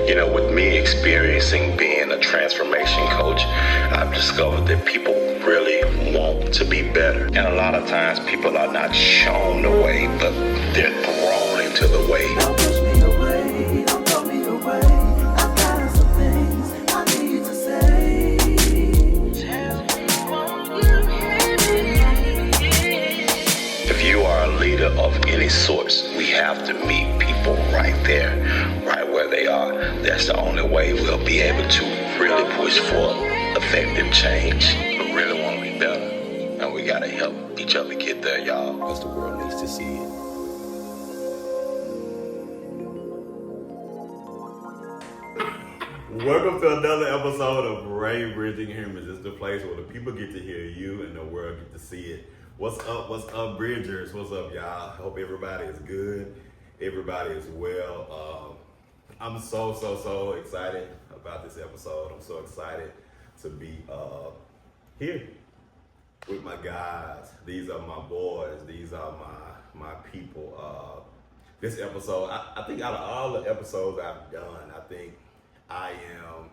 With me experiencing being a transformation coach, I've discovered that people really want to be better. And a lot of times people are not shown the way, but they're thrown into the way. Don't push me away, don't throw me away. I've got some things I need to say. Tell me, won't you hear me? If you are a leader of any sorts, we have to meet people right there, right where they are. That's the only way we'll be able to really push for effective change. We really want to be better, and we gotta help each other get there, y'all, because the world needs to see it. Welcome to another episode of Ray Bridging Humans. It's the place where the people get to hear you and the world get to see it. What's up, Bridgers? What's up, y'all? Hope everybody is good. Everybody is well. I'm so excited about this episode. I'm so excited to be here with my guys. These are my boys. These are my people. This episode, I think out of all the episodes I've done, I think I am,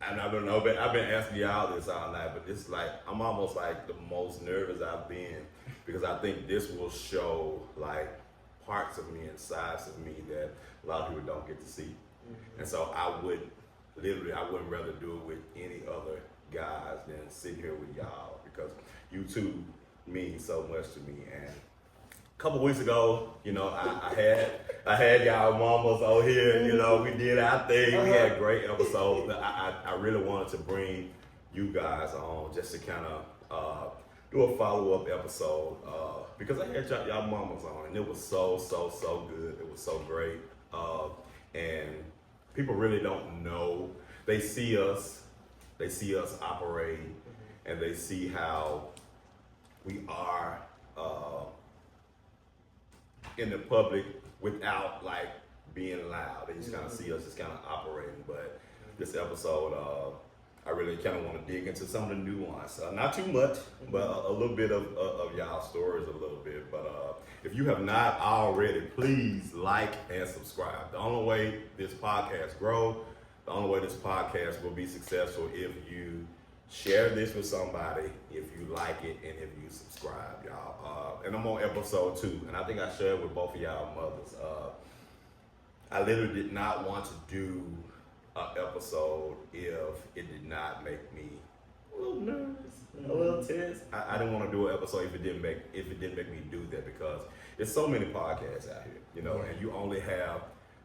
and I don't know, but I've been asking y'all this all night, but it's like, I'm almost like the most nervous I've been, because I think this will show like parts of me and sides of me that a lot of people don't get to see. Mm-hmm. And so I wouldn't rather do it with any other guys than sit here with y'all, because you two mean so much to me. And a couple weeks ago, I had y'all mamas on here, we did our thing. We had a great episode. I really wanted to bring you guys on just to kind of do a follow-up episode, because I had y'all mamas on, and it was so good. It was so great. And people really don't know. They see us operate, and they see how we are in the public without like being loud. They just kind of see us just kind of operating. But this episode, I really kind of want to dig into some of the nuance. Not too much, but a little bit of y'all stories a little bit. But if you have not already, please like and subscribe. The only way this podcast grows, the only way this podcast will be successful, if you share this with somebody, if you like it, and if you subscribe, y'all. And I'm on episode 2, and I think I shared with both of y'all mothers. I literally did not want to do an episode if it did not make me a little nervous, a little tense. I didn't want to do an episode if it didn't make me do that, because there's so many podcasts out here, and you only have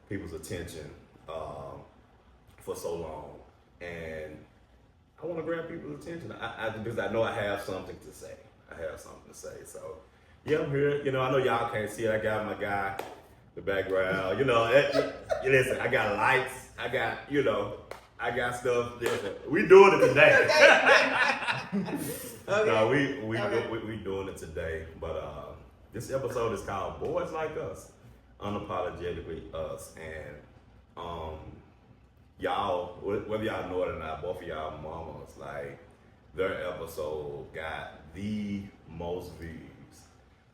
people's attention for so long, and I want to grab people's attention. Because I know I have something to say. So yeah, I'm here. I know y'all can't see it. I got my guy in the background. Listen, I got lights. I got stuff. Listen, we doing it today. Okay. No, we doing it today. But this episode is called Boys Like Us, Unapologetically Us. And y'all, whether y'all know it or not, both of y'all mamas, like, their episode got the most views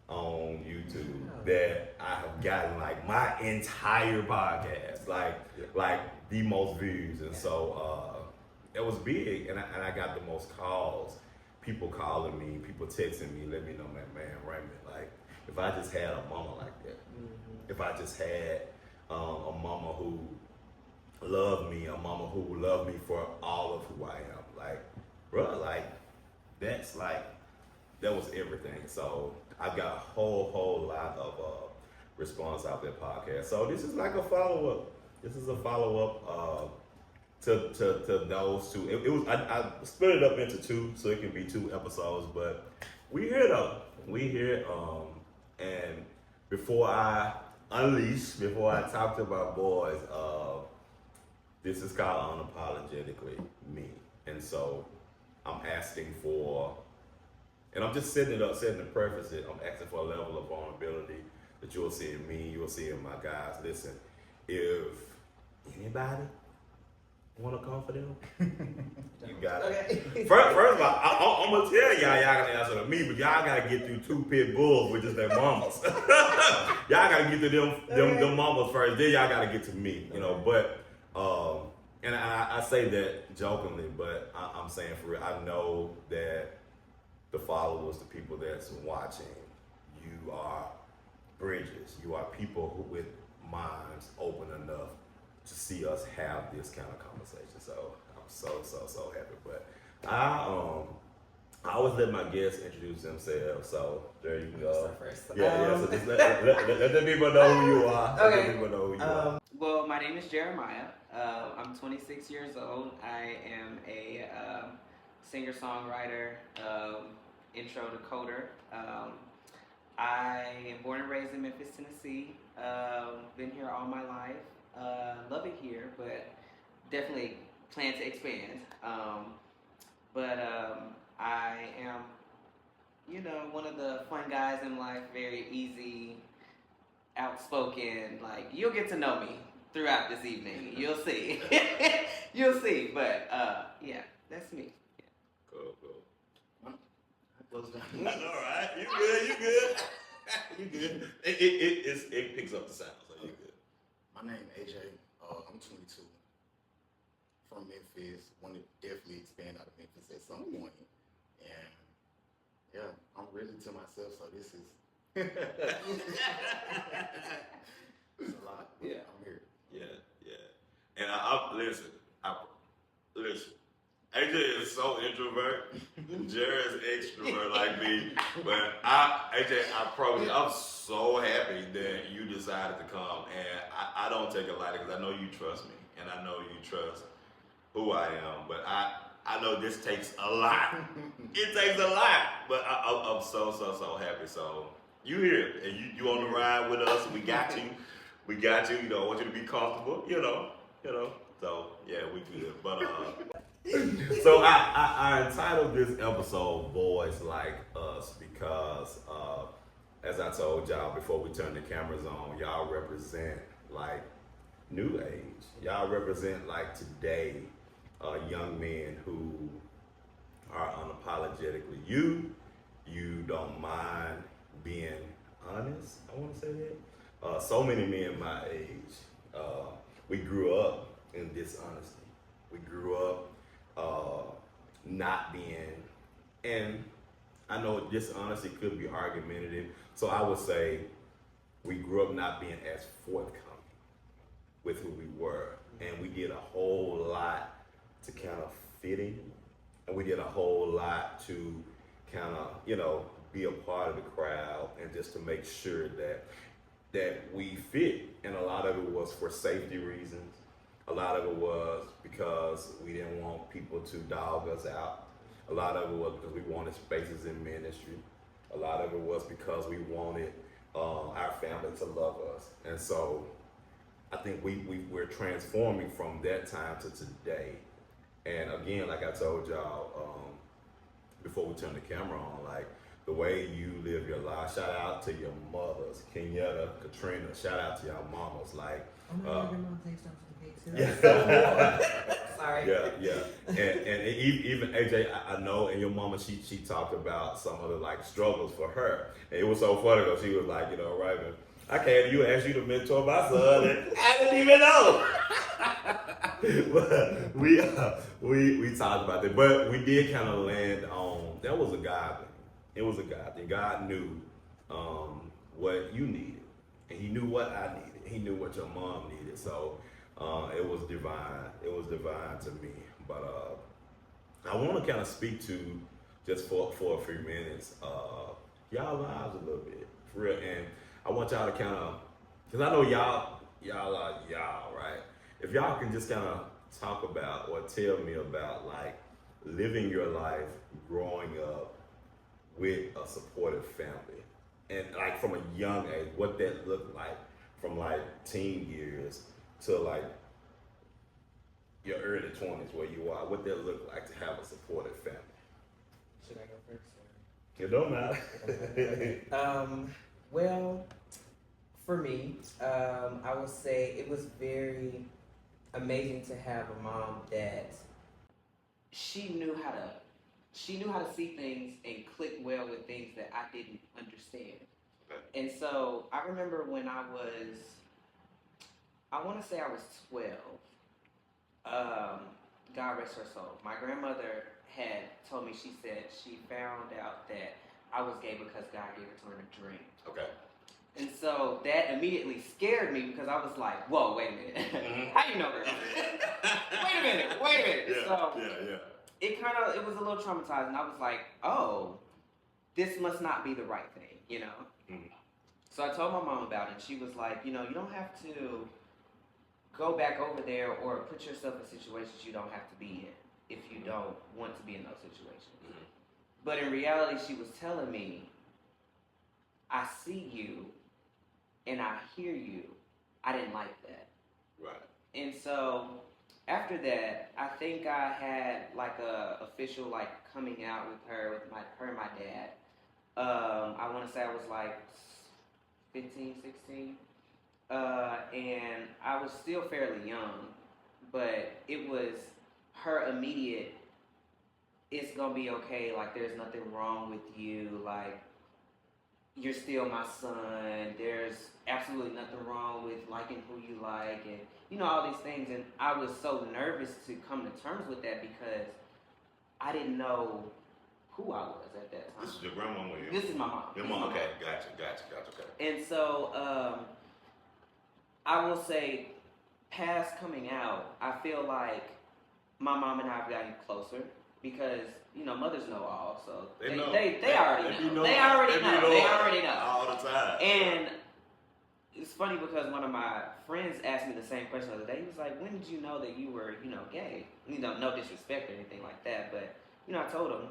on YouTube that I have gotten, like, my entire podcast, like the most views. And so it was big, and I got the most calls, people calling me, people texting me, let me know, man, Raymond, like, if I just had a mama like that, if I just had a mama who loved me, a mama who loved me for all of who I am, like, bro, like, that was everything. So I've got a whole lot of response out that podcast. So this is like a follow-up. This is a follow-up to those two. It was I split it up into 2, so it can be 2 episodes. But we here though. We here. And before I talk to my boys, this is called Unapologetically Me. And so I'm asking for, and I'm just setting the preface it, I'm asking for a level of vulnerability that you'll see in me, you'll see in my guys. Listen, if anybody Want to come for them? You got it. Okay. First of all, I'm gonna tell y'all gotta answer to me, but y'all gotta get through 2 pit bulls, which is their mamas. Y'all gotta get to them mamas first. Then y'all gotta get to me, you know. But and I say that jokingly, but I'm saying for real. I know that the followers, the people that's watching, you are bridges. You are people who with minds open enough to see us have this kind of conversation. So I'm so happy. But I always let my guests introduce themselves. So there you go. Yeah. So just let the people know who you are. Okay. Let the people know who you are. Well, my name is Jeremiah. I'm 26 years old. I am a singer-songwriter, intro decoder. I am born and raised in Memphis, Tennessee. Been here all my life. Love it here, but definitely plan to expand. I am, one of the fun guys in life, very easy, outspoken. Like, you'll get to know me throughout this evening. You'll see. You'll see. But, yeah, that's me. Cool. Close down. That's all right. You good. You good. It picks up the sound, so you good. My name AJ. I'm 22. From Memphis. Want to definitely expand out of Memphis at some point. And yeah, I'm really to myself, so this is it's a lot. Yeah. I'm here. Yeah. And I listen. AJ is so introvert. Jared's extrovert like me. But AJ, I promise you, I'm so happy that you decided to come. And I don't take it lightly because I know you trust me. And I know you trust who I am. But I know this takes a lot. It takes a lot. But I'm so happy. So you here. And you on the ride with us. We got you. You know, I want you to be comfortable. You know. So yeah, we good. But so I entitled this episode "Boys Like Us" because as I told y'all before we turned the cameras on, y'all represent like new age. Y'all represent like today young men who are unapologetically you. You don't mind being honest. I want to say that. So many men my age, we grew up in dishonesty. We grew up not being, and I know dishonesty could be argumentative, so I would say we grew up not being as forthcoming with who we were, and we did a whole lot to kind of fit in, and we did a whole lot to kind of, be a part of the crowd, and just to make sure that we fit, and a lot of it was for safety reasons. A lot of it was because we didn't want people to dog us out. A lot of it was because we wanted spaces in ministry. A lot of it was because we wanted our family to love us. And so I think we're transforming from that time to today. And again, like I told y'all before we turned the camera on, like the way you live your life, shout out to your mothers, Kenyatta, Katrina, shout out to your mamas. Like, Your mom takes stuff for the cake too. Yeah. Sorry. Yeah. And even AJ, I know, and your mama, she talked about some of the like struggles for her. And it was so funny though. She was like, right, I came to you and asked you to mentor my son, and I didn't even know. But we talked about that. But we did kind of land on, that was a God thing. It was a God thing. God knew what you needed. And he knew what I needed. He knew what your mom needed. So it was divine. It was divine to me. But I want to kind of speak to, just for a few minutes, y'all lives a little bit. For real. And I want y'all to kind of, because I know y'all are y'all, right? If y'all can just kind of talk about or tell me about like living your life growing up with a supportive family, and like from a young age, what that looked like from like teen years to like your early 20s where you are, what that looked like to have a supportive family. Should I go first? It don't matter. Well, for me, I would say it was very amazing to have a mom that she knew how to see things and click well with things that I didn't understand. Okay. And so I remember when I want to say I was 12. God rest her soul. My grandmother had told me, she said she found out that I was gay because God gave it to her in a dream. Okay. And so that immediately scared me because I was like, whoa, wait a minute. How you know that? Wait a minute. Yeah, So yeah. it was a little traumatizing. I was like, oh, this must not be the right thing, you know? Mhm. So I told my mom about it. She was like, you know, you don't have to go back over there or put yourself in situations you don't have to be in if you don't want to be in those situations. Mhm. But in reality, she was telling me, I see you and I hear you. I didn't like that. Right. And so after that, I think I had like a official like coming out with her and my dad. I want to say I was like 15, 16. And I was still fairly young, but it was her immediate, it's gonna be okay, like there's nothing wrong with you, like you're still my son, there's absolutely nothing wrong with liking who you like, and you know, all these things. And I was so nervous to come to terms with that because I didn't know who I was at that time. This is your grandma or your? This is my mom. Your This is mom. my Okay, gotcha. Okay. And so I will say, past coming out, I feel like my mom and I have gotten closer because, you know, mothers know all, so they already know. They already know. All the time. And it's funny because one of my friends asked me the same question the other day. He was like, when did you know that you were, you know, gay? You know, no disrespect or anything like that, but, you know, I told him.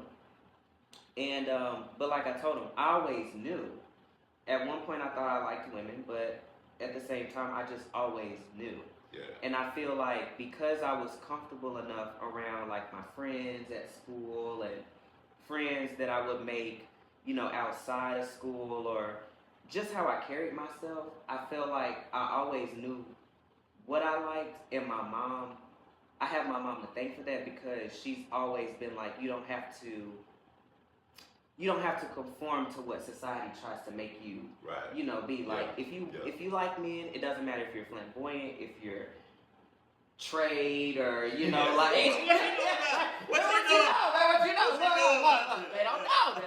And, but like I told him, I always knew. At one point I thought I liked women, but at the same time, I just always knew. Yeah. And I feel like because I was comfortable enough around like my friends at school and friends that I would make, you know, outside of school, or just how I carried myself, I feel like I always knew what I liked. And my mom, I have my mom to thank for that because she's always been like, you don't have to conform to what society tries to make you, right, you know, be like. Yeah. If you like men, it doesn't matter if you're flamboyant, if you're trade, or you know, like what you know. They don't know.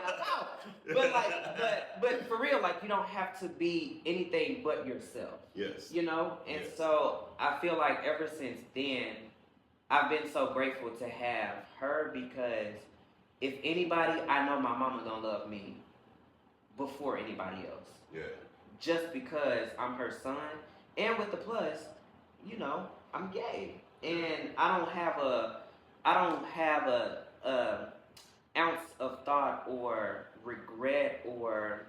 But for real, like you don't have to be anything but yourself. Yes. You know, and Yes. so I feel like ever since then, I've been so grateful to have her because if anybody, I know my mama gonna love me before anybody else. Yeah. Just because I'm her son, and with the plus, you know, I'm gay, and I don't have a ounce of thought or regret or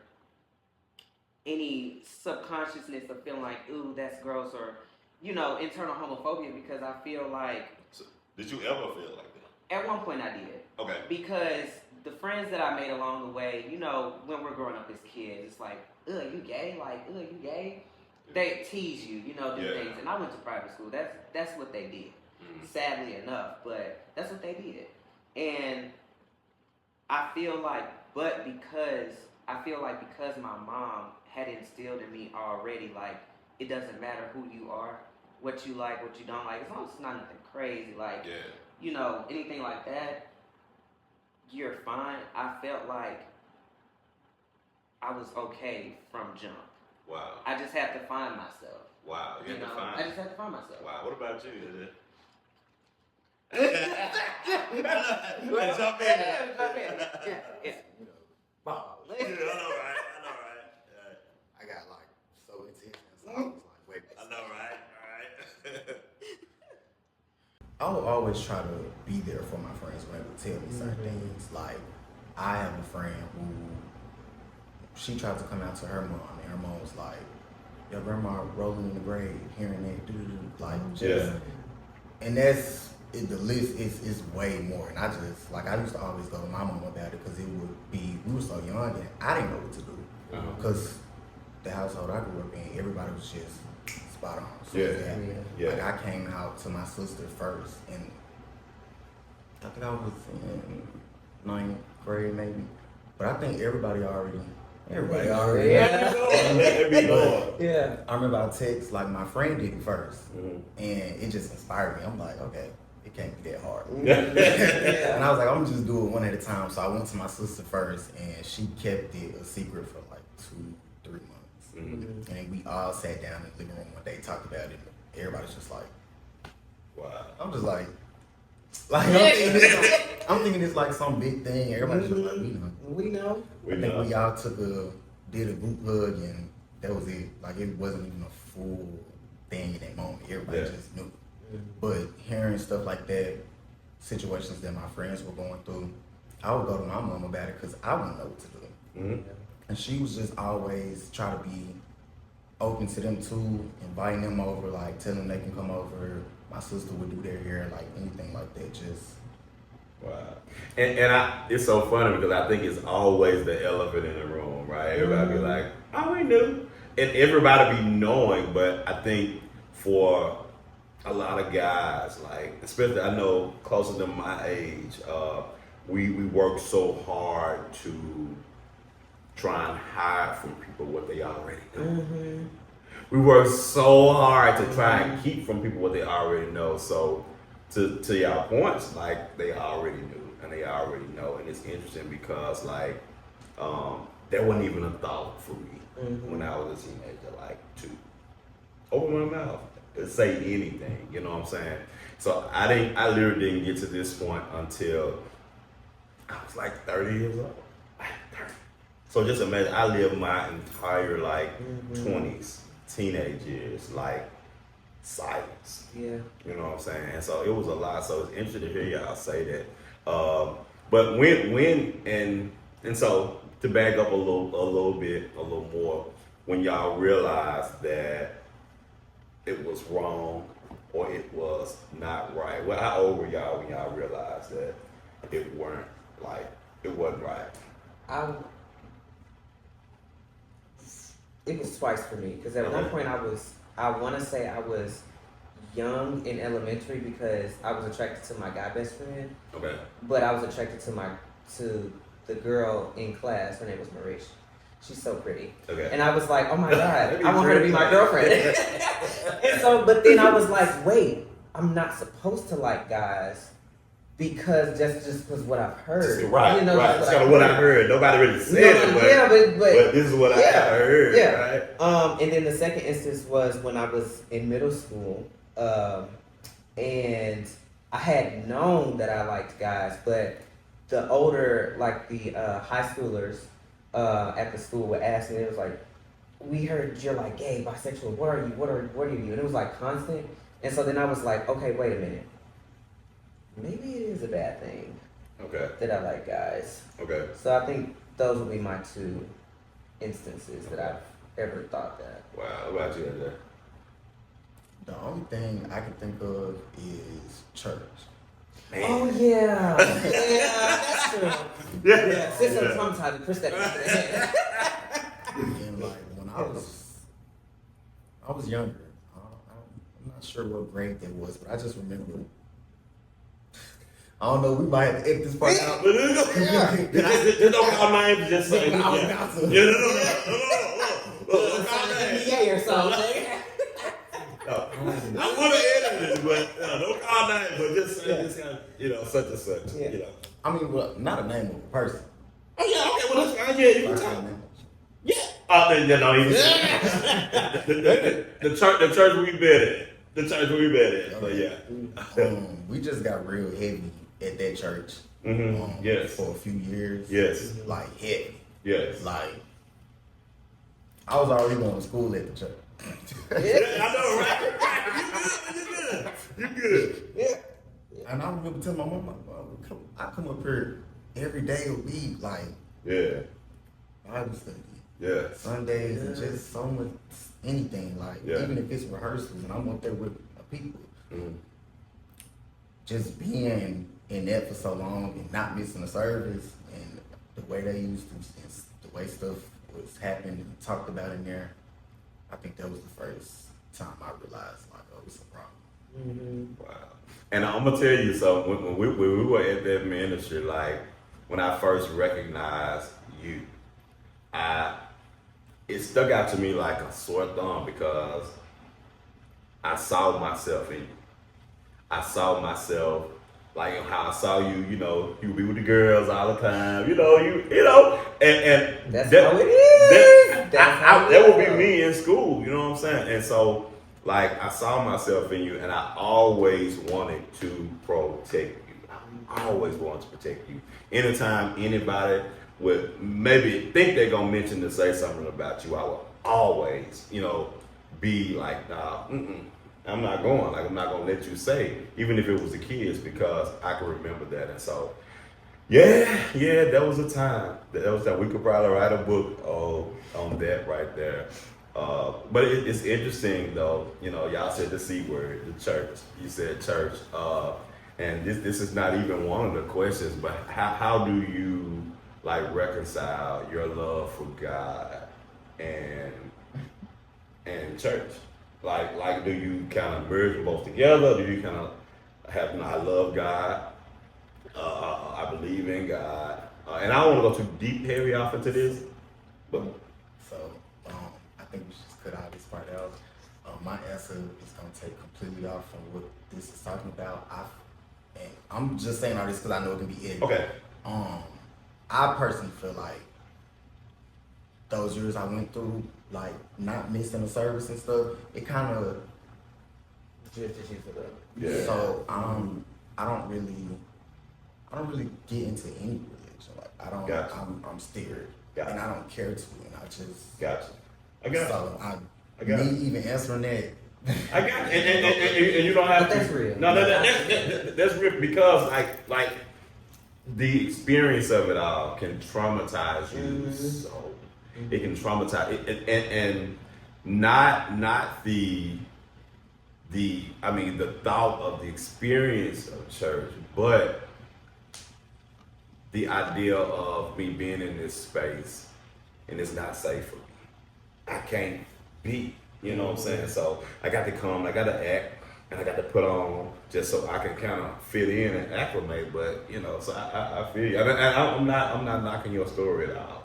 any subconsciousness of feeling like, ooh, that's gross, or you know, internal homophobia, because I feel like. So, did you ever feel like that? At one point I did. Okay. Because the friends that I made along the way, you know, when we're growing up as kids, it's like, ugh, you gay? Like, ugh, you gay? They tease you, you know, do things. And I went to private school. That's what they did. Mm-hmm. Sadly enough, but that's what they did. And I feel like because my mom had instilled in me already, like, it doesn't matter who you are, what you like, what you don't like, as long as it's not nothing crazy, like, you know, anything like that, you're fine. I felt like I was okay from jump. Wow. I just had to find myself. Wow. You had to find. I just had to find myself. Wow. What about you? Well, Jump in. Yeah. You know, balls. I know, right? I got like so intense, so I was like, wait. I know, right? All right. I would always try to be there for my friends when they would tell me certain things. Like, I have a friend who, she tried to come out to her mom, and her mom was like, your grandma rolling in the grave, hearing that, like, just, and that's, the list is way more. And I just, like, I used to always go to my mom about it because it would be, we were so young and I didn't know what to do. Because the household I grew up in, everybody was just spot on. soon as it Yeah. happened. Yeah. Like I came out to my sister first, and I think I was in 9th grade maybe. But I think everybody already. Yeah. Let me know. Yeah. I remember I text like my friend did it first, Mhm. and it just inspired me. I'm like, okay, it can't be that hard. Yeah. And I was like, I'm gonna just do it one at a time. So I went to my sister first, and she kept it a secret for like 2-3 months. Mhm. And then we all sat down in the living room one day, talked about it. Everybody's just like, Wow. I'm just like I'm thinking it's like some big thing. Everybody's just like, we know. We know. I think we all did a group hug, and that was it. Like it wasn't even a full thing in that moment. Everybody just knew. But hearing stuff like that, situations that my friends were going through, I would go to my mom about it because I wouldn't know what to do. Mhm. And she was just always try to be open to them too, inviting them over, like telling them they can come over. My sister would do their hair, like anything like that. Just Wow. And it's so funny because I think it's always the elephant in the room, right? Everybody be like, oh, we knew. And everybody be knowing, but I think for a lot of guys, like, especially I know closer to my age, we work so hard to try and hide from people what they already know. We work so hard to try and keep from people what they already know. So to y'all points, like they already knew and they already know. And it's interesting because like that wasn't even a thought for me when I was a teenager, like to open my mouth and say anything, you know what I'm saying? So I literally didn't get to this point until I was like 30 years old. Like 30. So just imagine, I lived my entire like 20s, teenage years, like silence. Yeah. You know what I'm saying? And so it was a lot. So it's interesting to hear y'all say that. But when and so to back up a little more, when y'all realized that it was wrong or it was not right. Well, how old were y'all when y'all realized that it wasn't right? It was twice for me because at one point I want to say I was young in elementary because I was attracted to my guy best friend. Okay. But I was attracted to the girl in class. Her name was Marisha. She's so pretty. Okay. And I was like, oh my God, I want her to be my girlfriend. And so, but then I was like, wait, I'm not supposed to like guys because just because what I've heard. Right, you know, right. That's kind of what I heard. Nobody really said it, but, but this is what I heard, right? And then the second instance was when I was in middle school, and I had known that I liked guys, but the older, like the high schoolers at the school would ask me, it was like, we heard you're like gay, bisexual, what are you? What are you? And it was like constant. And so then I was like, okay, wait a minute. Maybe it is a bad thing that I like guys. Okay. So I think those would be my two instances that I've ever thought that. Wow, what about you, AJ? the only thing I can think of is church. Man. Oh yeah, that's true. Yeah, since I'm traumatized, push that. And like when I was younger, I'm not sure what grade that was, but I just remember. I don't know. We might have to edit this part out. Just don't call names. Just say. I was about to. No. NDA or something. I would have edited it, but don't call names. But just say, just kind of, such and such. Yeah. You know. I mean, well, not a name of a person. Oh yeah. Okay. Well, that's fine. Yeah, you can First talk. name. Yeah. The church we bet at. The church we bet at. So yeah. We just got real heavy at that church. Yes. For a few years. Yes. Like heavy. Yes. Like I was already going to school at the church. Yeah, I know, right? You good. Yeah. And I remember telling my mom, I come up here every day a week, like Yeah. Bible study, Yeah. Sundays, and just so much anything. Like even if it's rehearsals, and I'm up there with people, just being in that for so long and not missing a service, and the way they used to, and the way stuff was happening and talked about in there. I think that was the first time I realized like, oh, it's a problem. Mm-hmm. Wow. And I'm gonna tell you something. When we were at that ministry, like when I first recognized you, it stuck out to me like a sore thumb because I saw myself in you. I saw myself like how I saw you. You know, you be with the girls all the time. You know, and That's how it is. That would be me in school. You know what I'm saying? And so, like, I saw myself in you, and I always wanted to protect you. I always wanted to protect you. Anytime anybody would maybe think they're gonna mention to say something about you, I would always, be like, nah, I'm not going. Like, I'm not gonna let you say, even if it was the kids, because I can remember that. And so, yeah, that was a time. That was that we could probably write a book on that right there. But it's interesting though. Y'all said the C word, the church. You said church, and this is not even one of the questions. But how do you like reconcile your love for God and church? Like, do you kind of merge them both together? Do you kind of have, I love God, I believe in God, and I don't want to go too deep, heavy off into this, but So I think we should just cut all this part out. My answer is gonna take completely off from what this is talking about. And I'm just saying all this because I know it can be ignorant. okay, I personally feel like those years I went through, like not missing the service and stuff, it kind of Drifted you to the. yeah, So I don't really get into any religion. Like I don't. Gotcha. I'm scared, Gotcha. and I don't care to, and I just. gotcha. I got So I got me even answering that. I got and you don't have But to. that's real. No, that's real because like the experience of it all can traumatize you. So it can traumatize and not the thought of the experience of church, but the idea of me being in this space and it's not safe for me. I can't be, you know what I'm saying? So I got to come, I got to act, and I got to put on just so I can kind of fit in and acclimate. But so I feel you. I'm not knocking your story at all,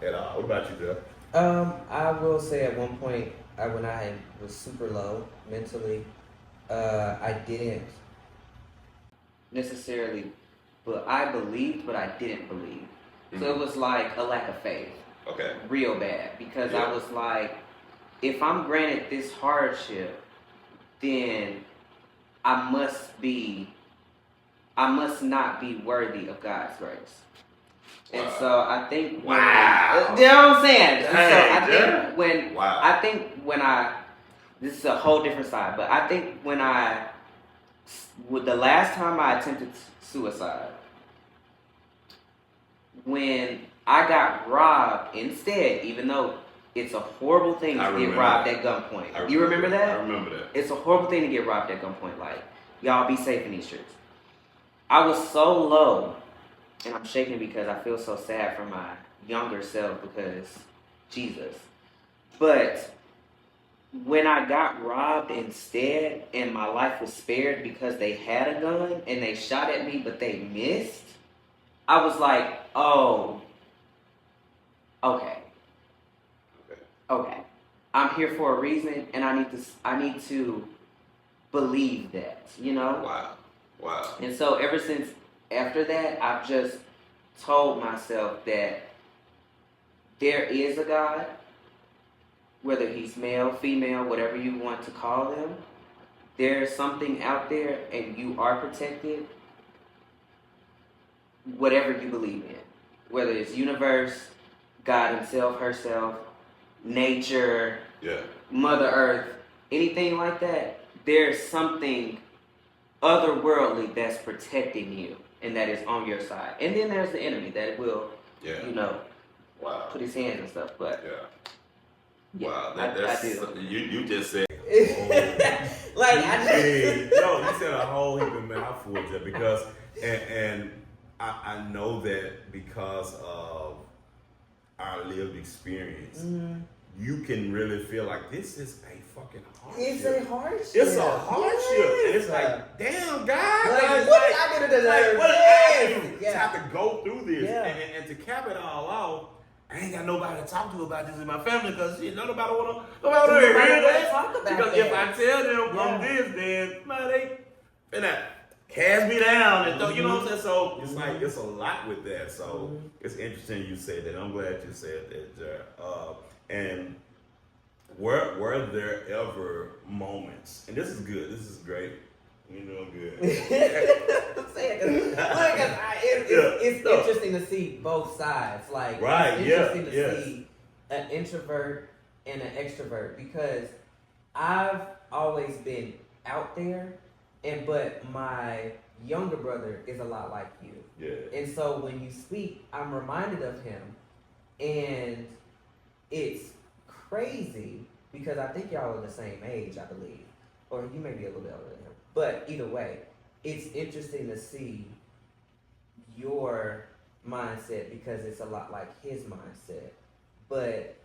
at all. What about you, Jeff? I will say at one point, when I was super low mentally, I didn't necessarily, but I believed, but I didn't believe. So it was like a lack of faith. Okay. Real bad, because Yeah. I was like, if I'm granted this hardship, then I must not be worthy of God's grace. And so I think Wow. you know what I'm saying? And Dang, so I think when this is a whole different side, but I think with the last time I attempted suicide, when I got robbed instead, even though it's a horrible thing to get robbed at gunpoint. You remember that? I remember that. It's a horrible thing to get robbed at gunpoint. Like, y'all be safe in these streets. I was so low, and I'm shaking because I feel so sad for my younger self because Jesus. But when I got robbed instead and my life was spared because they had a gun and they shot at me but they missed, I was like, oh, okay. I'm here for a reason, and I need to believe that, Wow. And so ever since after that, I've just told myself that there is a God, whether he's male, female, whatever you want to call them. There's something out there, and you are protected. Whatever you believe in, whether it's universe, God himself, herself, nature, Mother Earth, anything like that, there's something otherworldly that's protecting you and that is on your side. And then there's the enemy that will, Wow. put his hands and stuff. But Wow. I do. You just said. Like you said a whole heap of mouthfuls there because and I know that because of our lived experience, you can really feel like this is a fucking hardship. It's a hardship. It's a hardship. Yes. And it's like, damn, God. Like, what did I do to deserve what did I this? do to Yeah. have to go through this? Yeah. And to cap it all off, I ain't got nobody to talk to about this in my family because nobody wanna hear that. talk about Because that. if I tell them I'm Yeah. this, then man, they finna cast me down and throw, you know what I'm saying? So it's like it's a lot with that. So it's interesting you said that. I'm glad you said that, Jared. And were there ever moments? And this is good. This is great. You're doing good. I'm saying, it's interesting to see both sides. Like, Right, it's yeah, interesting to yes. see an introvert and an extrovert because I've always been out there, but my younger brother is a lot like you. Yeah. And so when you speak, I'm reminded of him, and it's crazy because I think y'all are the same age, I believe, or you may be a little bit older than him. But either way, it's interesting to see your mindset because it's a lot like his mindset. But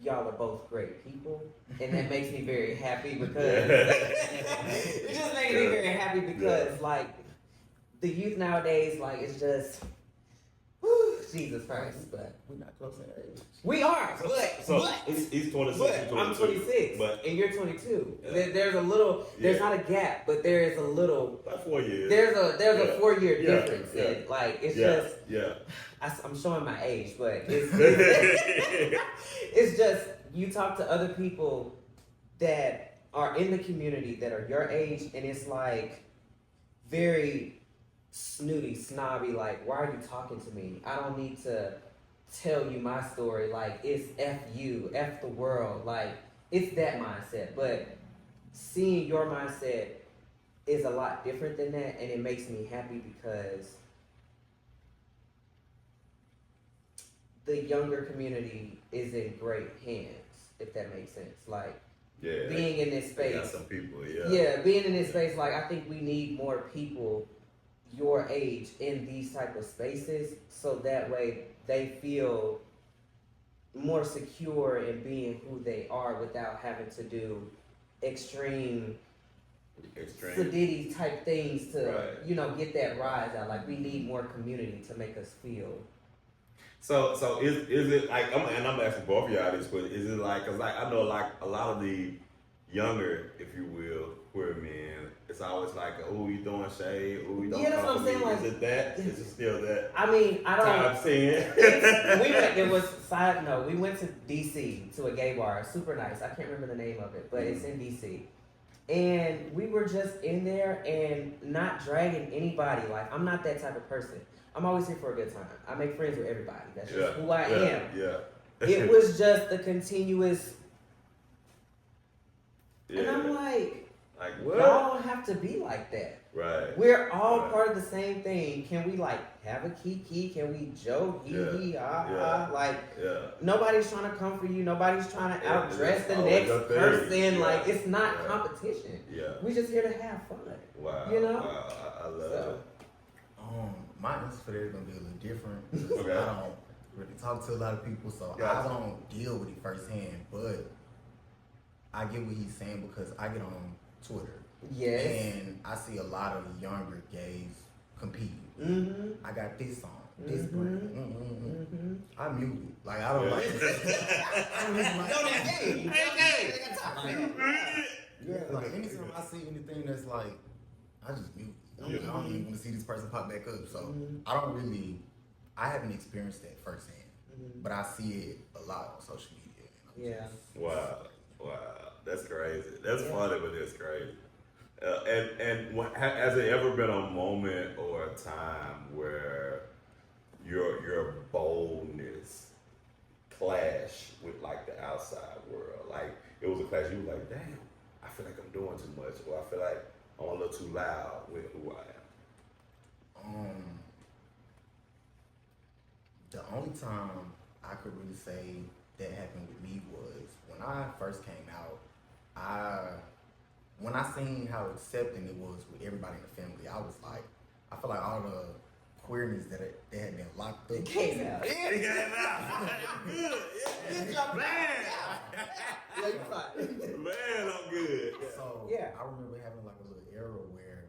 y'all are both great people, and that makes me very happy because it just makes me very happy because like the youth nowadays, like it's just whew, Jesus Christ. But We're not close in age. we are, but he's 26. but I'm 26, But and you're 22. Yeah. There's a little, there's Yeah. not a gap, but there is a little. about 4 years. There's a 4-year Yeah. difference, Yeah. and like it's yeah. just. Yeah. I'm showing my age, but it's it's just you talk to other people that are in the community that are your age, and it's like very snooty, snobby. Like, why are you talking to me? I don't need to tell you my story. Like, it's F you, F the world. Like, it's that mindset. But seeing your mindset is a lot different than that, and it makes me happy because the younger community is in great hands, if that makes sense. Like, Yeah. being in this They space. got some people, yeah. Yeah, being in this space, like I think we need more people your age in these type of spaces, so that way they feel more secure in being who they are without having to do extreme sedity type things to Right. get that rise out. Like we need more community to make us feel. So is it like I'm asking both of y'all this, but is it like, cause like I know like a lot of the younger, if you will, queer men, it's always like, oh, you throwing shade, oh, you don't Yeah, that's what I'm saying, compliment. like- Is it that? Is it still that? I mean, I don't. Time seeing. There was side note. We went to DC to a gay bar, super nice. I can't remember the name of it, but it's in DC. And we were just in there and not dragging anybody. Like, I'm not that type of person. I'm always here for a good time. I make friends with everybody. That's just who I am. Yeah. It was just the continuous. Yeah. And I'm like, what? y'all don't have to be like that. Right. We're all Right. part of the same thing. Can we like have a kiki? Can we joke? Hee hee, ah ah. Like, Yeah. nobody's trying to come for you. Nobody's trying to Yeah, outdress it's the always next a thing. person. Yeah. Like, it's not Yeah. competition. Yeah. We're just here to have fun. Wow. You know? Wow. I love So. it. My answer for that is gonna be a little different. Because Okay. I don't really talk to a lot of people, so Gotcha. I don't deal with it firsthand. But I get what he's saying because I get on Twitter Yes. and I see a lot of younger gays competing. Mm-hmm. I got this on, this Mhm. brand. Mm-hmm. I mute it. Like I don't Yeah. like it. I mute my- No, that's gay. Yeah, like anytime I see anything that's like, I just mute it. I don't even want to see this person pop back up. So I haven't experienced that firsthand, but I see it a lot on social media. Yeah. Wow. That's crazy. That's funny, but it's crazy. Has there ever been a moment or a time where your boldness clashed with like the outside world? Like it was a clash. You were like, damn, I feel like I'm doing too much, or I feel like I'm a little too loud with who I am. The only time I could really say that happened with me was when I first came out. When I seen how accepting it was with everybody in the family, I was like, I feel like all the queerness that had been locked up. It came out. Yeah. It came out. Good. Yeah. Man. Yeah, you fine. Man, I'm good. So Yeah. I remember having like a little era where,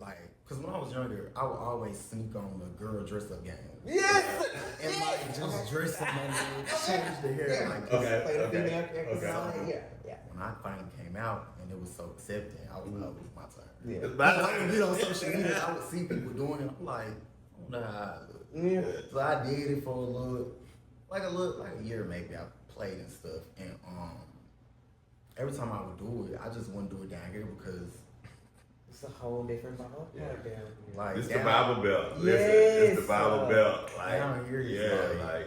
like, because when I was younger, I would always sneak on the girl dress up game. Yes. And like just dress up and change the hair. Like, just Okay. Play the Okay. female characters and all that. Okay. Yeah. when I finally came out and it was so accepting, I was like, oh, it's my turn. Yeah. It's my I would turn. get on social media, I would see people doing it. I'm like, I don't know how I look. Yeah. So I did it for like a year maybe. I played and stuff, and every time I would do it, I just wouldn't do it down here because It's a whole different ball. Yeah. like It's the down- Bible Belt. Listen, Yes, it's the Bible Belt. Like, down here is yeah, like-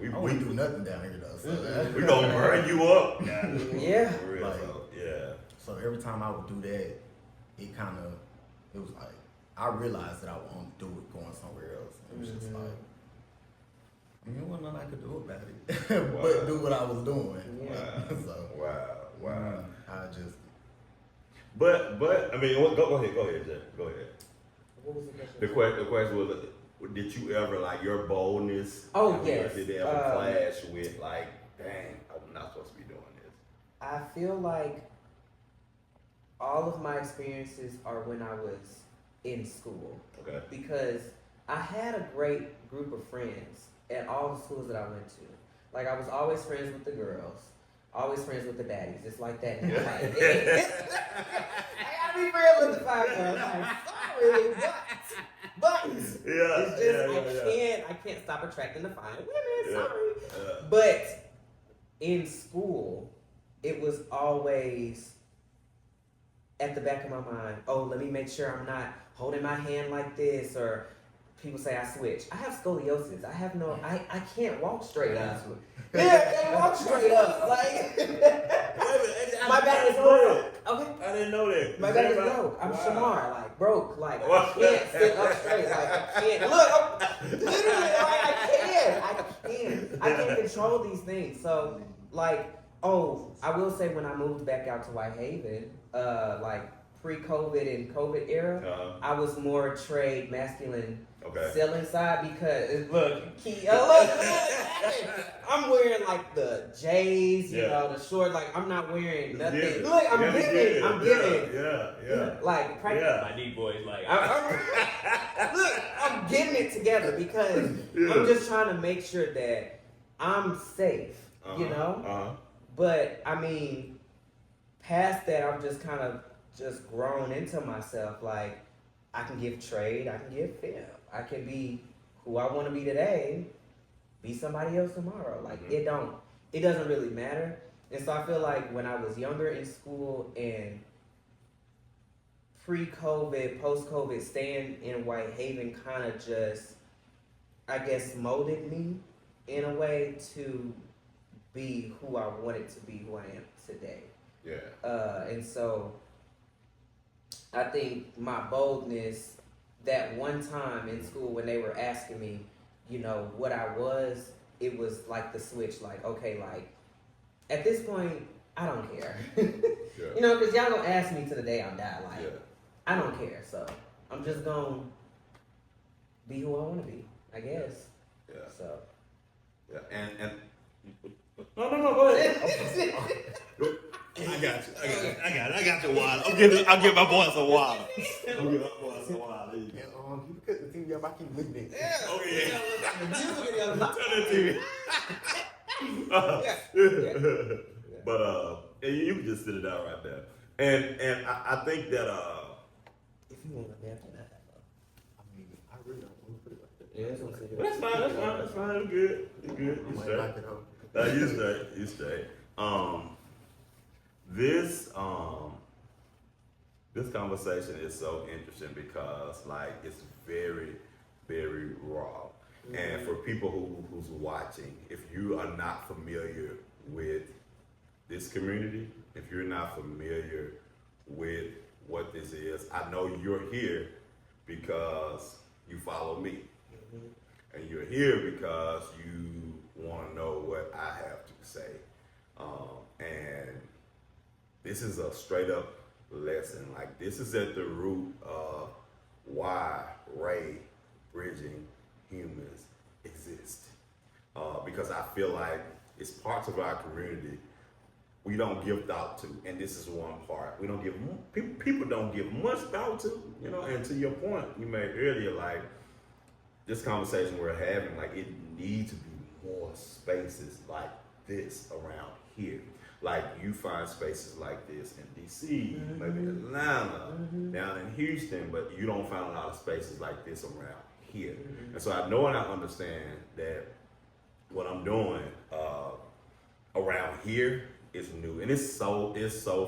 like I wouldn't do nothing down here though. So we gonna burn you up. Yeah. For real, Like- so, yeah. So every time I would do that, it was like I realized that I would only do it going somewhere else. It was just like, wasn't nothing I could do about it, Wow. but do what I was doing. Wow. So Wow. I just But I mean, go ahead, Jeff. Go ahead. What was the question? The question was, did you ever like your boldness? Oh, yes. Did they ever clash with like, dang, I'm not supposed to be doing this? I feel like all of my experiences are when I was in school Okay. because I had a great group of friends at all the schools that I went to. Like I was always friends with the girls, always friends with the baddies. It's like that now. Like, I gotta be friends with the five girls. Like, sorry, but Yeah. it's just I can't stop attracting the fine women. Yeah. Sorry. Yeah. But in school, it was always at the back of my mind, oh, let me make sure I'm not holding my hand like this, or people say I switch. I have scoliosis. I can't walk straight up. Yeah, I can't walk straight up. Like, my back is broke. Okay? I didn't know that. My back is broke. I'm Shamar, like, broke. Like, I can't sit up straight. Like, I can't. Look, I'm literally, like, I can't control these things. So, like, I will say when I moved back out to Whitehaven, like pre-COVID and COVID era, I was more trade masculine Okay. selling side because look, I'm wearing like the J's, you know, the short. Like I'm not wearing nothing. Give it. Look, I'm Yeah, giving. I'm giving. Yeah. Like practice. Yeah. My knee boys like Look, I'm getting it together because I'm just trying to make sure that I'm safe. You know. But I mean, past that, I've just kind of just grown into myself. Like, I can give trade, I can give film, I can be who I want to be today, be somebody else tomorrow. Like, it doesn't really matter. And so I feel like when I was younger in school and pre-COVID, post-COVID, staying in Whitehaven kind of just, I guess, molded me in a way to be who I wanted to be, who I am today. Yeah. And so I think my boldness, that one time in school when they were asking me, you know, what I was, it was like the switch, like, okay, like, at this point, I don't care. You know, because y'all gonna ask me to the day I die, like, I don't care. So I'm just gonna be who I want to be, I guess. Yeah. So. Yeah. And no, go ahead. I got you, water. I'll give my boy some water. I'll give my boy some water. you couldn't see me if I keep looking at Yeah. Oh yeah. Yeah. Turn it to me. But you can just sit it down right there. And I think that If you want to dance on that, I really don't want to put it like that. yeah, that's what I'm saying. that's fine. It's good. I You might straight. like it up. You straight. This conversation is so interesting because like it's very, very raw. And for people who's watching, if you are not familiar with this community, if you're not familiar with what this is, I know you're here because you follow me. And you're here because you want to know what I have to say. And this is a straight up lesson. Like, this is at the root of why Ray bridging humans exist. Because I feel like it's parts of our community we don't give thought to, and this is one part we don't give. People don't give much thought to, you know. And to your point you made earlier, like this conversation we're having, like it needs to be more spaces like this around here. Like you find spaces like this in DC, maybe Atlanta, down in Houston, but you don't find a lot of spaces like this around here. And so I know and I understand that what I'm doing around here is new, and it's so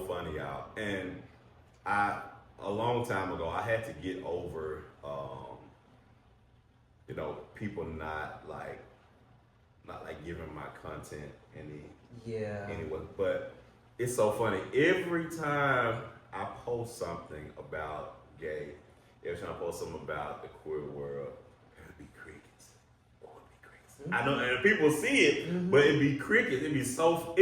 funny, y'all. And a long time ago I had to get over you know, people not like giving my content anyway. But it's so funny. Every time I post something about gay, every time I post something about the queer world, it'll be crickets. Oh, it'll be crickets. I know, and people see it, but it'd be crickets. It'd be so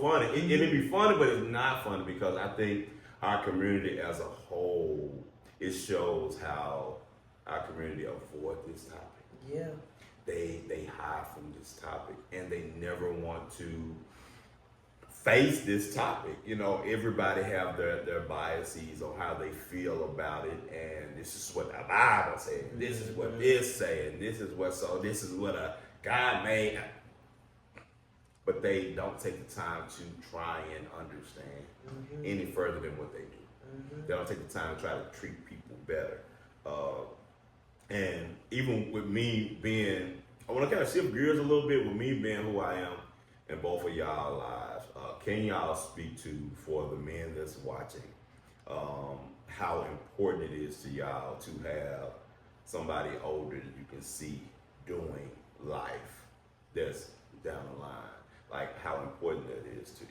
funny. It'd be funny, but it's not funny because I think our community as a whole, it shows how our community avoid this topic. Yeah. They hide from this topic, and they never want to face this topic. You know, everybody have their biases on how they feel about it, and this is what the Bible said, this is what this saying, this is what a God made. But they don't take the time to try and understand any further than what they do. They don't take the time to try to treat people better. And even with me being, I want to kind of shift gears a little bit with me being who I am in both of y'all lives. Can y'all speak to, for the men that's watching, how important it is to y'all to have somebody older that you can see doing life that's down the line? Like how important that is to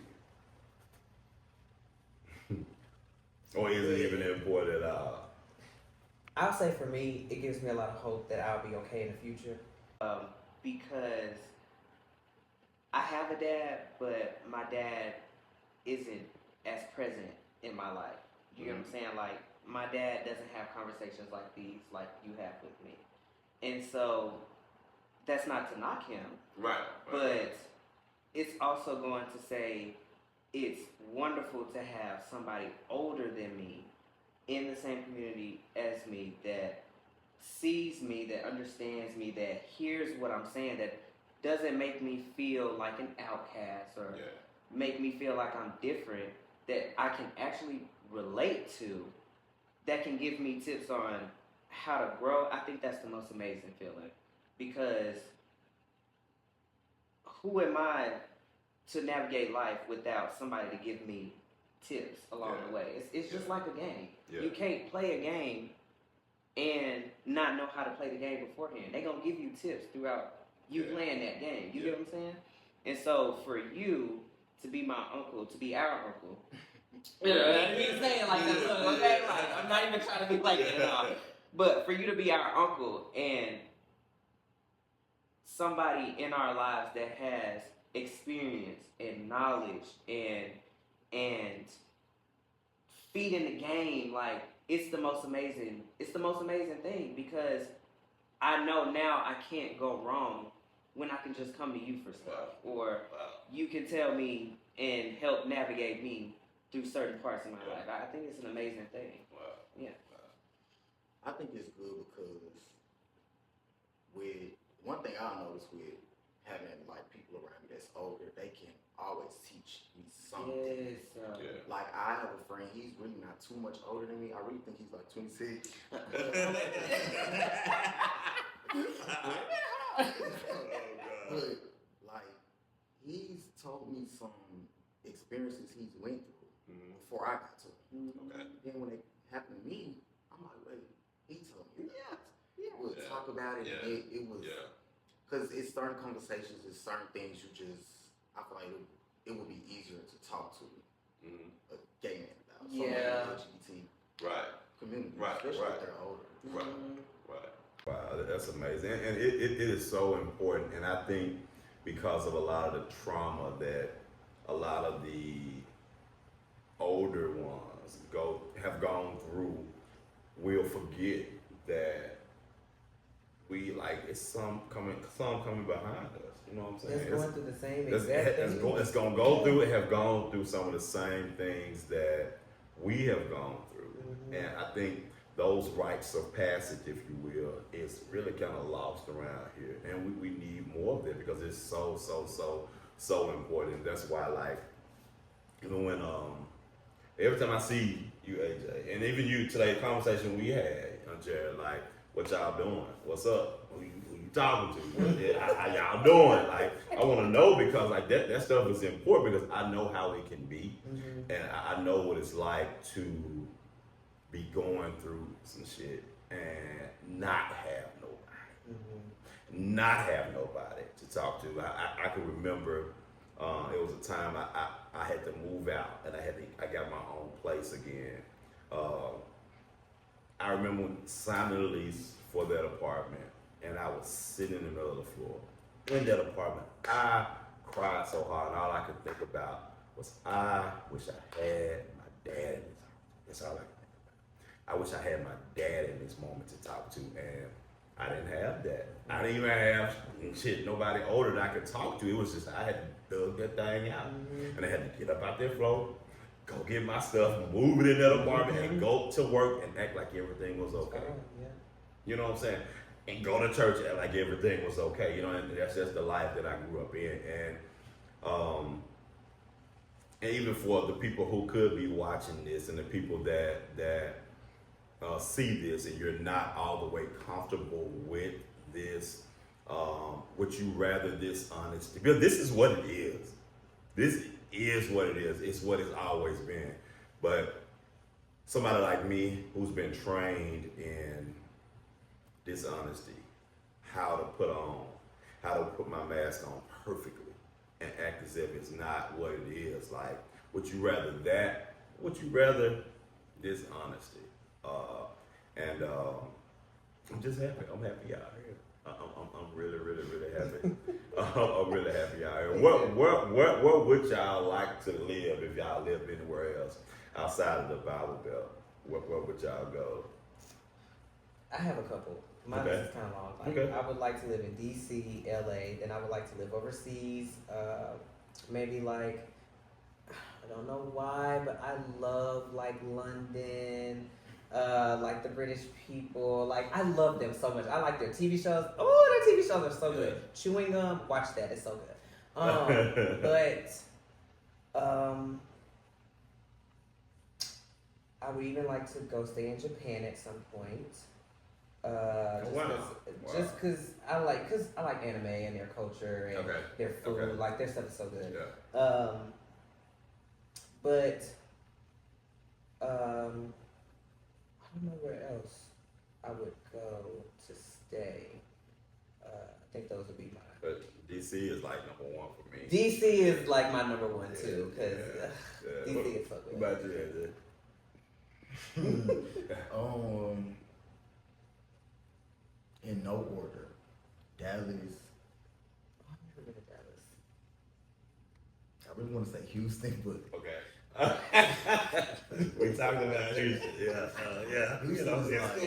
you. Or is it even important at all? I'll say for me, it gives me a lot of hope that I'll be okay in the future. Because I have a dad, but my dad isn't as present in my life. You get what I'm saying? Like, my dad doesn't have conversations like these, like you have with me. And so, that's not to knock him. Right. But it's also going to say it's wonderful to have somebody older than me in the same community as me that sees me, that understands me, that hears what I'm saying, that doesn't make me feel like an outcast or make me feel like I'm different, that I can actually relate to, that can give me tips on how to grow. I think that's the most amazing feeling, because who am I to navigate life without somebody to give me tips along the way? It's just like a game. Yeah. You can't play a game and not know how to play the game beforehand. They're going to give you tips throughout you playing that game. You get what I'm saying? And so for you to be my uncle, to be our uncle, you know, I keep saying like that, look, okay? Like, I'm not even trying to be like that at all. But for you to be our uncle and somebody in our lives that has experience and knowledge and feeding the game, like, it's the most amazing thing, because I know now I can't go wrong when I can just come to you for stuff, or you can tell me and help navigate me through certain parts of my life. I think it's an amazing thing. Yeah. I think it's good because with one thing I noticed with having like people around me that's older, they can always teach me something. Yes. Like I have a friend, he's really not too much older than me. I really think he's like 26. But like he's told me some experiences he's went through before I got to him. Then when it happened to me, I'm like, wait, he told me that. We'll talk about it. And it was because it's certain conversations, it's certain things you just, I feel like it would be easier to talk to a gay man about. LGBT community, especially if they're older. Wow, that's amazing. And it is so important. And I think because of a lot of the trauma that a lot of the older ones have gone through we'll forget that we like it's some coming behind us. You know what I'm saying? That's going through the same It's exact thing. it's gonna go through. Have gone through some of the same things that we have gone through, and I think those rites of passage, if you will, is really kind of lost around here, and we need more of it because it's so important. That's why, like, even when every time I see you, AJ, and even you today, the conversation we had, Jared, like, what y'all doing? What's up? Who you talking to? How y'all doing? Like, I want to know because like that stuff is important because I know how it can be, and I know what it's like to be going through some shit and not have nobody to talk to. I can remember it was a time I had to move out and I got my own place again. I remember signing the lease for that apartment and I was sitting in the middle of the floor in that apartment. I cried so hard and all I could think about was I wish I had my dad in this house. That's all I could think about. I wish I had my dad in this moment to talk to, and I didn't have that. I didn't even have nobody older that I could talk to. It was just I had to dug that thing out, and I had to get up out that floor, go get my stuff, move it in that apartment, and go to work and act like everything was okay. You know what I'm saying? And go to church and act like everything was okay. You know, and that's just the life that I grew up in, and even for the people who could be watching this and the people that see this and you're not all the way comfortable with this, would you rather this honesty? Because this is what it is. This is what it is. It's what it's always been. But somebody like me who's been trained in dishonesty, how to put my mask on perfectly and act as if it's not what it is. Like, would you rather that? Would you rather dishonesty? I'm just happy. I'm happy out here. I'm really happy. I'm really happy out here. Where would y'all like to live if y'all lived anywhere else outside of the Bible Belt? Where would y'all go? I have a couple. Mine Okay. is kind of long. Like, Okay. I would like to live in DC, LA, and I would like to live overseas. Maybe like, I don't know why, but I love like London, like the British people. Like, I love them so much. I like their TV shows. Oh, their TV shows are so good. Chewing Gum, watch that. It's so good. I would even like to go stay in Japan at some point. Just because I like anime and their culture and their food. Like, their stuff is so good. Yeah. But I don't know where else I would go to stay. I think those would be mine. But DC is like number one for me. DC is like my number one too, because DC is so good. What about you, AJ? In no order, Dallas. I've never been to Dallas. I really want to say Houston, but Okay. We talking about Houston. Yeah. You Houston know, is yeah. like,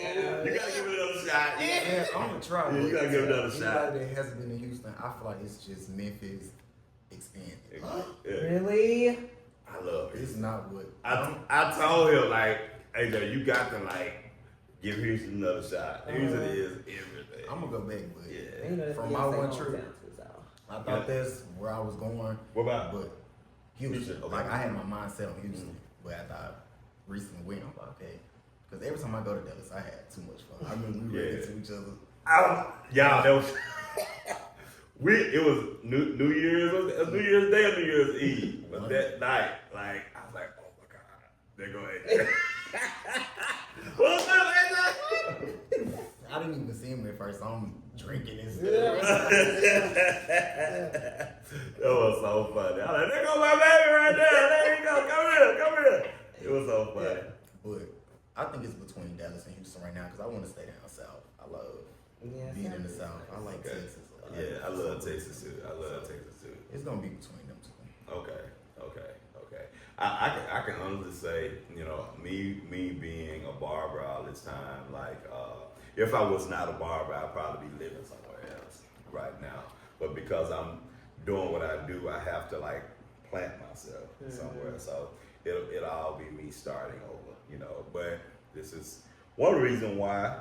You gotta give it another shot. yeah, I'm gonna try. You gotta give it another shot. Anybody that hasn't been to Houston, I feel like it's just Memphis expanded. Like, Yeah. Really? I love it. it's not what I told him, like, AJ, you got to like give Houston another shot. Houston is everything. I'm gonna go back, but Yeah. You know, that's From Beyonce my one hometown trip. too, so. I thought that's where I was going. What about? But Houston, Houston, okay. like I had my mind set on Houston, but after I recently went, I'm like, okay, because every time I go to Dallas, I had too much fun. I mean, we ran into each other. Y'all, that was it was New Year's New Year's Day or New Year's Eve. But that night, like, I was like, oh my God, there go AJ. What's up, AJ? I didn't even see him at first. So I'm drinking and stuff. That was so funny. I was like, there go my baby right there. There you go. Come here. It was so funny. But I think it's between Dallas and Houston right now because I want to stay down south. I love being in the south. I like Texas a lot. Yeah, I love Texas too. It's gonna be between them two. Okay. I can honestly say, you know, me being a barber all this time, like, if I was not a barber, I'd probably be living somewhere else right now. But because I'm doing what I do, I have to like plant myself somewhere. So it'll all be me starting over, you know. But this is one reason why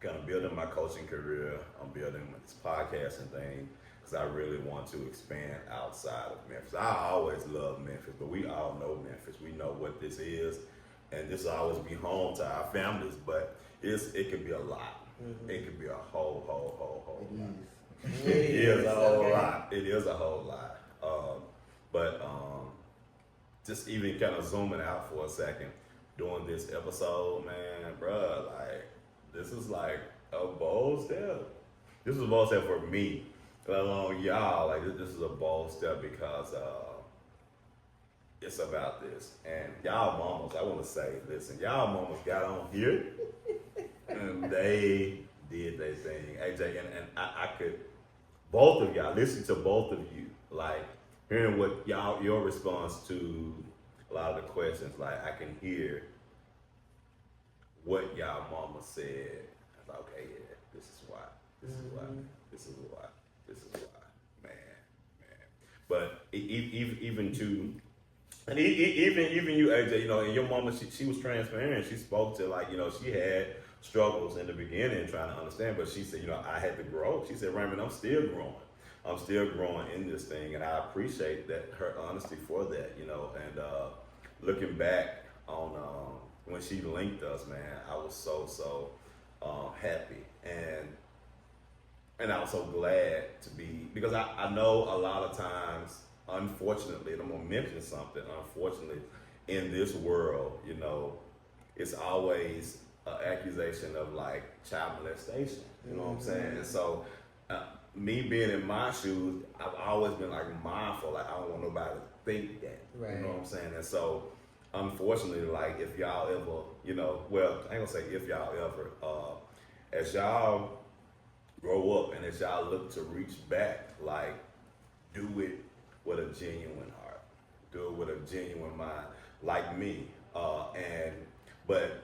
kind of building my coaching career. I'm building this podcasting thing because I really want to expand outside of Memphis. I always love Memphis, but we all know Memphis. We know what this is, and this will always be home to our families. But it could be a lot. It could be a whole lot. It is a whole lot. It is a whole lot. But just even kind of zooming out for a second, doing this episode, man, bruh, like, this is like a bold step. This is a bold step for me, let alone y'all. Like, this is a bold step because it's about this. And y'all mamas, I want to say, listen, y'all mamas got on here and they did their thing. AJ, and I could, both of y'all, listen to both of you, like, hearing what your response to a lot of the questions, like, I can hear what y'all mama said. I was like, okay, yeah, this is why. Man. But even to, and even you, AJ, you know, and your mama, she was transparent. She spoke to, like, you know, she had struggles in the beginning trying to understand, but she said, you know, I had to grow. She said, Raymond, I'm still growing. I'm still growing in this thing, and I appreciate that, her honesty for that, you know. And looking back on when she linked us, man, I was so happy, and I was so glad to be, because I know a lot of times, unfortunately, and I'm gonna mention something, unfortunately, in this world, you know, it's always an accusation of like child molestation, you know what I'm saying? And so me being in my shoes, I've always been like mindful, like I don't want nobody to think that, you know what I'm saying? And so unfortunately, like, if y'all ever, you know, well, I ain't gonna say if y'all ever, as y'all grow up and as y'all look to reach back, like, do it with a genuine heart, do it with a genuine mind, like me. But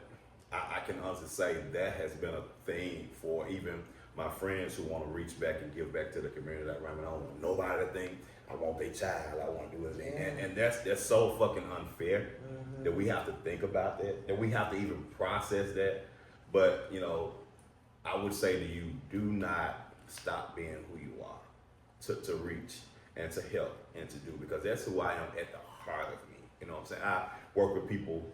I can honestly say that has been a thing for even my friends who want to reach back and give back to the community. Like, I don't want nobody to think I want their child, I want to do anything. And that's so fucking unfair that we have to think about that we have to even process that. But, you know, I would say to you, do not stop being who you are, to reach and to help and to do, because that's who I am at the heart of me. You know what I'm saying? I work with people,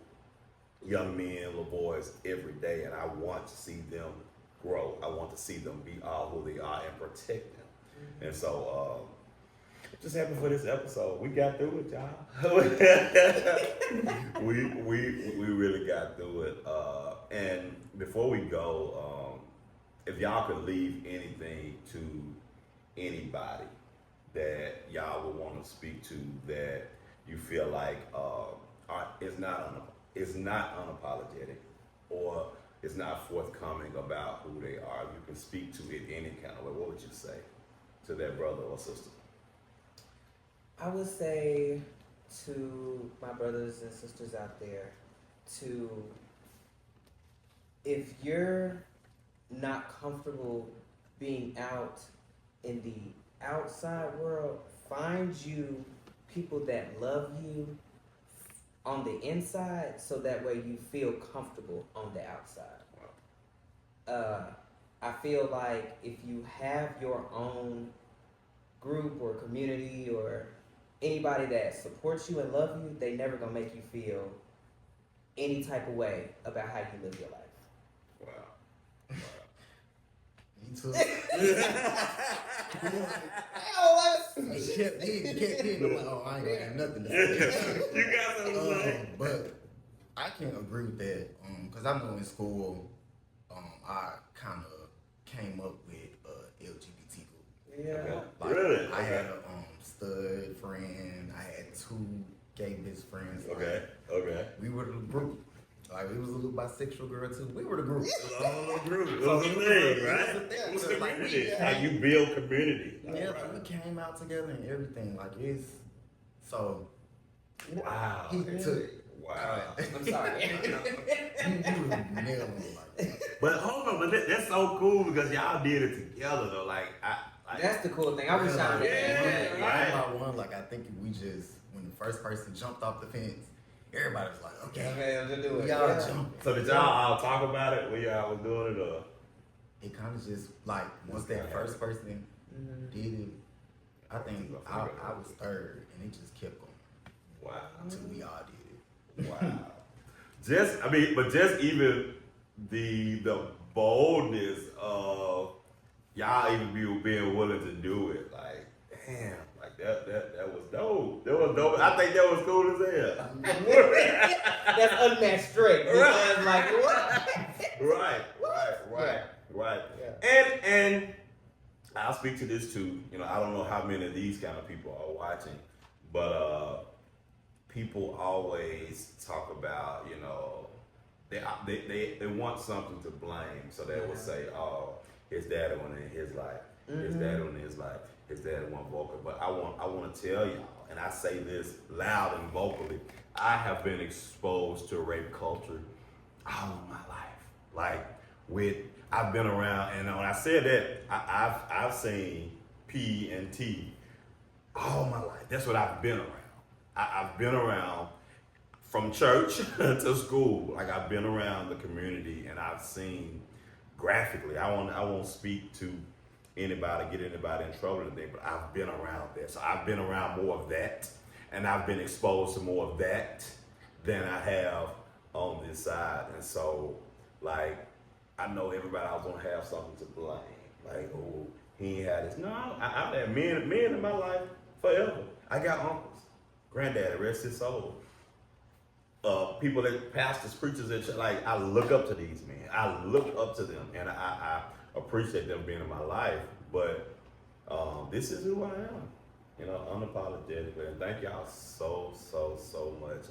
young men, little boys, every day, and I want to see them grow. I want to see them be all who they are and protect them. And so, just happy for this episode. We got through it, y'all. we really got through it. And before we go, if y'all could leave anything to anybody that y'all would want to speak to, that you feel like is not unapologetic or is not forthcoming about who they are, you can speak to it any kind of way, what would you say to that brother or sister? I would say to my brothers and sisters out there, if you're not comfortable being out in the outside world, find you people that love you on the inside, so that way you feel comfortable on the outside. I feel like if you have your own group or community or anybody that supports you and love you, they never gonna make you feel any type of way about how you live your life. Wow. Me too. Oh, I ain't gonna have nothing to say. You got something to say? But I can't agree with that, because I know in school, I kind of came up with LGBT group. Yeah. Like, Really? I had a stud friend. I had 2 gay best friends. Okay. We were the group. Like, it was a little bisexual girl too. We were the group. It was a little group. It was a thing, right? It was community. How you build community. Yeah, like, we came out together and everything. Like, it's so. Wow. He took it. Wow. I'm sorry. You nailed him like But hold on, but that's so cool because y'all did it together though. Like That's the cool thing. I wish I would have Yeah, done right. that. by one, like I think we just when the first person jumped off the fence, everybody was like, okay, Okay, to do it. we all Yeah. jumping. So did y'all all talk about it when y'all was doing it or? It kind of just like once that first person did it, I think I was third, and it just kept going Wow. until we all did it. Wow. But just even the boldness of y'all even being willing to do it, like damn, like that was dope. That was dope. I think that was cool as hell. That's unmatched strength. Because, like, what? Right. Yeah. And I'll speak to this too. You know, I don't know how many of these kind of people are watching, but people always talk about, you know, they want something to blame, so they will say, oh, his daddy went in his life, his daddy went in his life, his daddy went vocal. But I want to tell y'all, and I say this loud and vocally, I have been exposed to rape culture all of my life. I've been around, and when I said that, I've seen P and T all my life. That's what I've been around. I've been around from church to school. Like I've been around the community, and I've seen graphically. I won't speak to anybody, get anybody in trouble or anything, but I've been around that. So I've been around more of that, and I've been exposed to more of that than I have on this side. And so, like, I know everybody else gonna have something to blame. Like, oh, he ain't had this. No, I've had men in my life forever. I got uncles, granddaddy, rest his soul. People that pastors, preachers, that like I look up to these men. I look up to them, and I appreciate them being in my life. But this is who I am, you know, unapologetically. And thank y'all so much.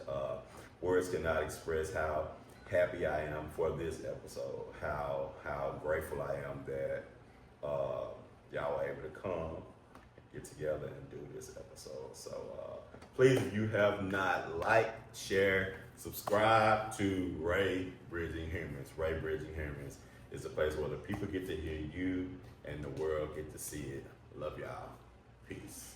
Words cannot express how happy I am for this episode. How grateful I am that y'all were able to come, get together, and do this episode. So please, if you have not liked, share, subscribe to Ray Bridging Humans. Ray Bridging Humans is a place where the people get to hear you and the world get to see it. Love y'all. Peace.